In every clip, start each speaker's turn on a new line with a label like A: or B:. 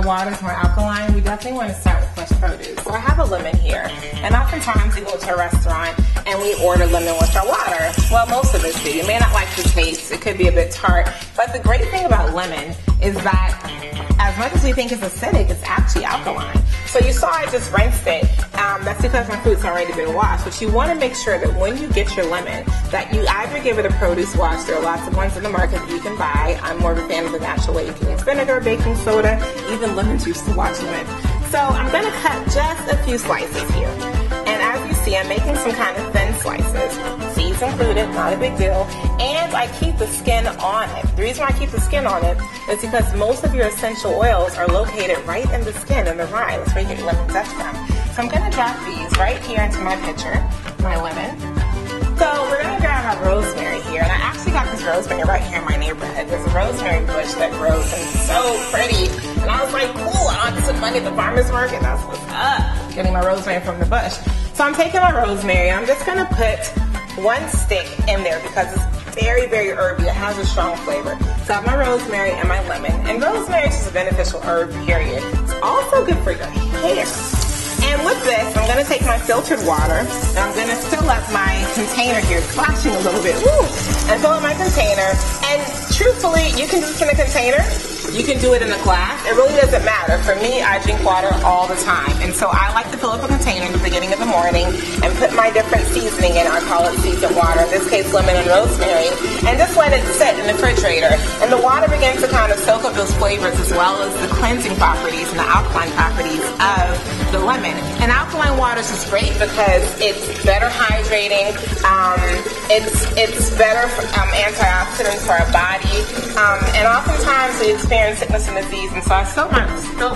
A: our water is more alkaline, we definitely want to start with fresh produce. So I have a lemon here, and oftentimes we go to a restaurant and we order lemon with our water. Well, most of us do. You may not like the taste. It could be a bit tart. But the great thing about lemon is that as much as we think it's acidic, it's actually alkaline. So you saw I just rinsed it. That's because my fruit's already been washed. But you want to make sure that when you get your lemon, that you either give it a produce wash. There are lots of ones in the market that you can buy. I'm more of a fan of the natural way. You can use vinegar, baking soda, even lemon juice to wash them with. So I'm going to cut just a few slices here. And as you see, I'm making some kind of thin slices. Seeds included, not a big deal. And I keep the skin on it. The reason why I keep the skin on it is because most of your essential oils are located right in the skin, in the rind. That's where you get your lemon zest from. So I'm going to drop these right here into my pitcher, my lemon. So we're going to grab our rosemary here. And I actually got this rosemary right here in my neighborhood. There's a rosemary bush that grows and it's so pretty. And I was like, cool, I'll get some money at the farmer's market. That's what's up, getting my rosemary from the bush. So I'm taking my rosemary. I'm just going to put one stick in there because it's very, very herby. It has a strong flavor. So I have my rosemary and my lemon. And rosemary is just a beneficial herb, period. It's also good for your hair. And with this, I'm going to take my filtered water, and I'm going to fill up my container here, splashing a little bit, woo, and fill up my container. And truthfully, you can do this in a container. You can do it in a glass. It really doesn't matter. For me, I drink water all the time. And so I like to fill up a container in the beginning of the morning and put my different seasoning in. I call it seasoned water, in this case lemon and rosemary, and just let it sit in the refrigerator. And the water begins to kind of soak up those flavors as well as the cleansing properties and the alkaline properties of the lemon. And alkaline water is just great because it's better hydrating. It's better for, antioxidants for our body. And oftentimes we experience sickness and disease, and so I spilled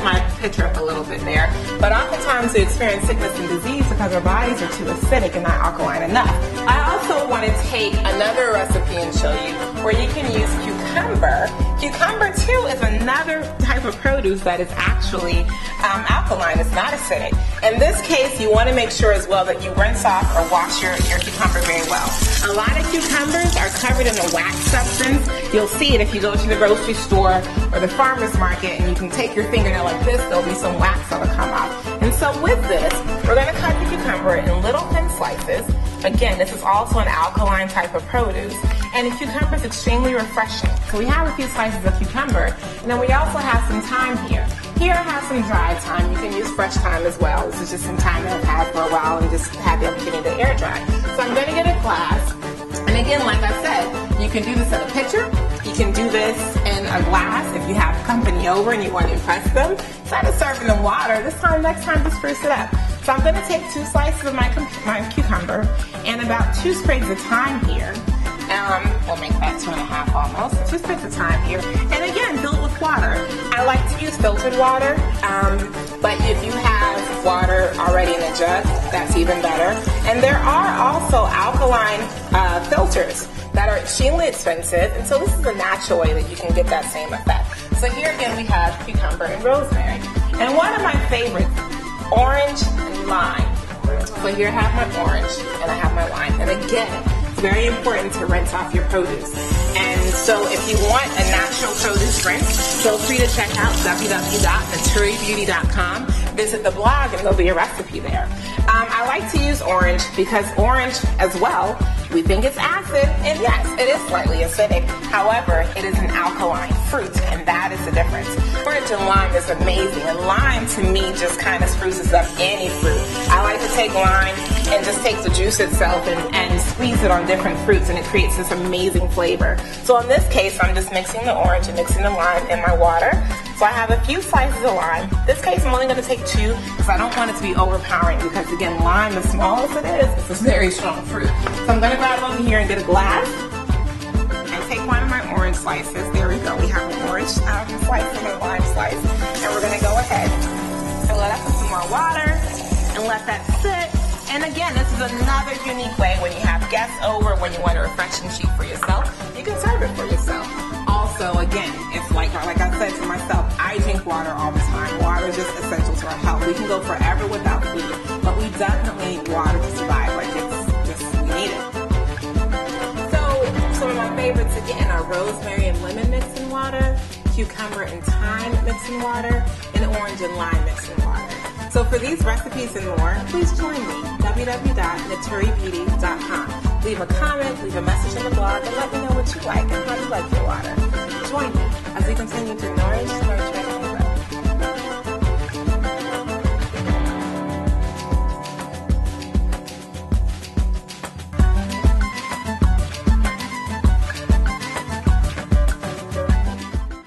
A: my pitcher up a little bit there. But oftentimes we experience sickness and disease because our bodies are too acidic and not alkaline enough. I also want to take another recipe and show you where you can use cucumber. Cucumber too is another type of produce that is actually alkaline. It's not acidic. In this case, you want to make sure as well that you rinse off or wash your cucumber very well. A lot of cucumbers are covered in a wax substance. You'll see it if you go to the grocery store or the farmer's market, and you can take your fingernail like this, there'll be some wax that'll come out. And so with this, we're going to cut the cucumber in little thin slices. Again, this is also an alkaline type of produce, and the cucumber is extremely refreshing. So we have a few slices of cucumber, and then we also have some thyme here. Here I have some dry thyme. You can use fresh thyme as well. This is just some thyme that I've had for a while and just had the opportunity to air dry. So I'm going to get a glass. And again, like I said, you can do this in a pitcher. You can do this in a glass if you have company over and you want to impress them. Instead of serving them water, next time just spruce it up. So I'm going to take 2 slices of my cucumber and about 2 sprigs of thyme here. We'll make that 2.5 almost. 2 sprigs of thyme here. And again, fill it with water. I like to use filtered water, but if you have water already in a jug, that's even better. And there are also alkaline filters that are extremely expensive, and so this is a natural way that you can get that same effect. So here again we have cucumber and rosemary. And one of my favorites, orange and lime. So here I have my orange and I have my lime. And again, it's very important to rinse off your produce. And so if you want a natural produce rinse, feel free to check out www.naturibeauty.com. Visit the blog and there'll be a recipe there. I like to use orange because orange as well, we think it's acid, and yes, it is slightly acidic. However, it is an alkaline fruit, and that is the difference. Orange and lime is amazing, and lime to me just kind of spruces up any fruit. I like to take lime and just take the juice itself and squeeze it on different fruits, and it creates this amazing flavor. So in this case, I'm just mixing the orange and mixing the lime in my water. So I have a few slices of lime. In this case, I'm only going to take 2 because I don't want it to be overpowering because, again, lime, as small as it is, it's a very strong fruit. So I'm going to grab over here and get a glass and take one of my orange slices. There we go. We have an orange slice and a lime slice. And we're going to go ahead and let that put some more water and let that sit. And again, this is another unique way when you have guests over, when you want a refreshing treat for yourself, you can serve it for yourself. Also, again, it's like I said to myself, I drink water all the time. Water is just essential to our health. We can go forever without food, but we definitely need water to survive. Like it's just, we need it. So some of my favorites again are rosemary and lemon mixed in water, cucumber and thyme mixing water, and orange and lime mixing water. So for these recipes and more, please join me, www.naturibeauty.com. Leave a comment, leave a message in the blog, and let me know what you like and how you like your water. Join me as we continue to nourish